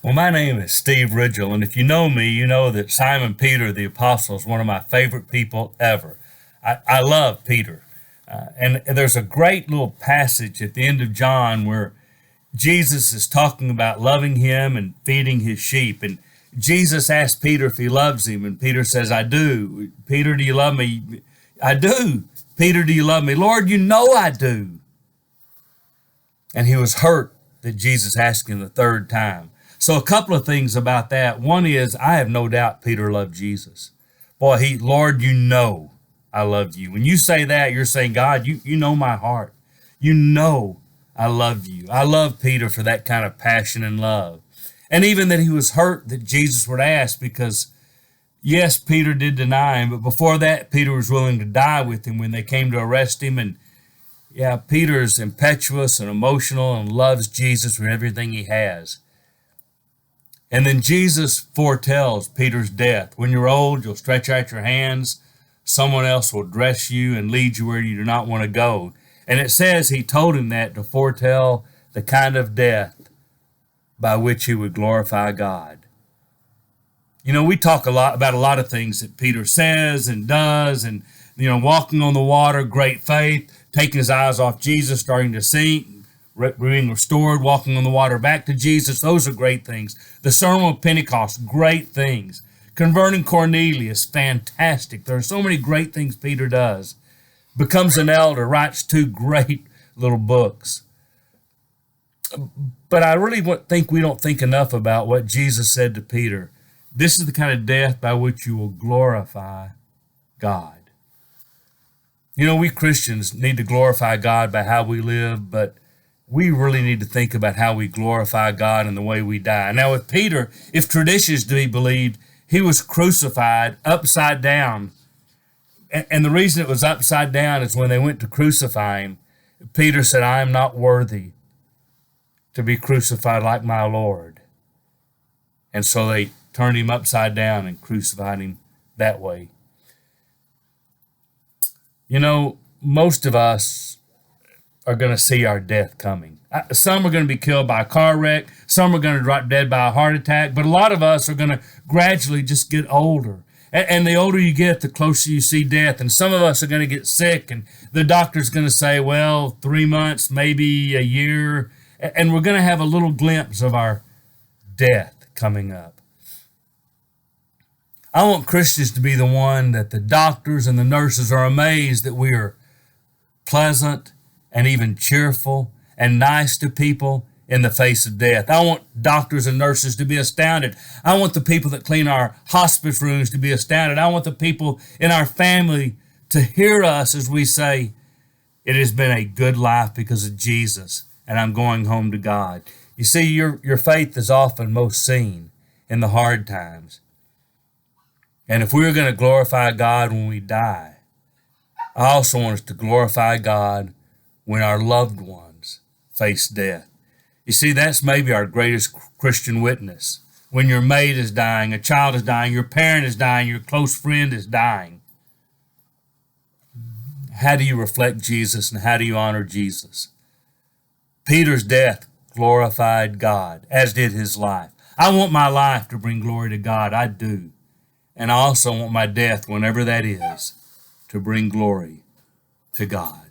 Well, my name is Steve Ridgell, and if you know me, you know that Simon Peter the Apostle is one of my favorite people ever. I love Peter. And there's a great little passage at the end of John where Jesus is talking about loving him and feeding his sheep. And Jesus asks Peter if he loves him, and Peter says, I do. Peter, do you love me? I do. Peter, do you love me? Lord, you know I do. And he was hurt that Jesus asked him the third time. So a couple of things about that. One is, I have no doubt Peter loved Jesus. Boy, Lord, you know I love you. When you say that, you're saying, God, you know my heart. You know I love you. I love Peter for that kind of passion and love. And even that he was hurt that Jesus would ask, because yes, Peter did deny him, but before that, Peter was willing to die with him when they came to arrest him. And yeah, Peter is impetuous and emotional and loves Jesus with everything he has. And then Jesus foretells Peter's death. When you're old, you'll stretch out your hands. Someone else will dress you and lead you where you do not want to go. And it says he told him that to foretell the kind of death by which he would glorify God. You know, we talk about a lot of things that Peter says and does, and, walking on the water, great faith, taking his eyes off Jesus, starting to sink, being restored, walking on the water back to Jesus. Those are great things. The Sermon of Pentecost, great things. Converting Cornelius, fantastic. There are so many great things Peter does. Becomes an elder, writes two great little books. But I really think we don't think enough about what Jesus said to Peter. This is the kind of death by which you will glorify God. We Christians need to glorify God by how we live, but we really need to think about how we glorify God in the way we die. Now, with Peter, if tradition is to be believed, he was crucified upside down. And the reason it was upside down is when they went to crucify him, Peter said, I am not worthy to be crucified like my Lord. And so they turned him upside down and crucified him that way. Most of us are going to see our death coming. Some are going to be killed by a car wreck. Some are going to drop dead by a heart attack. But a lot of us are going to gradually just get older. And the older you get, the closer you see death. And some of us are going to get sick, and the doctor's going to say, well, 3 months, maybe a year. And we're going to have a little glimpse of our death coming up. I want Christians to be the one that the doctors and the nurses are amazed that we are pleasant and even cheerful and nice to people in the face of death. I want doctors and nurses to be astounded. I want the people that clean our hospice rooms to be astounded. I want the people in our family to hear us as we say, it has been a good life because of Jesus, and I'm going home to God. You see, your faith is often most seen in the hard times. And if we're going to glorify God when we die, I also want us to glorify God when our loved ones face death. You see, that's maybe our greatest Christian witness. When your mate is dying, a child is dying, your parent is dying, your close friend is dying. How do you reflect Jesus and how do you honor Jesus? Peter's death glorified God, as did his life. I want my life to bring glory to God. I do. And I also want my death, whenever that is, to bring glory to God.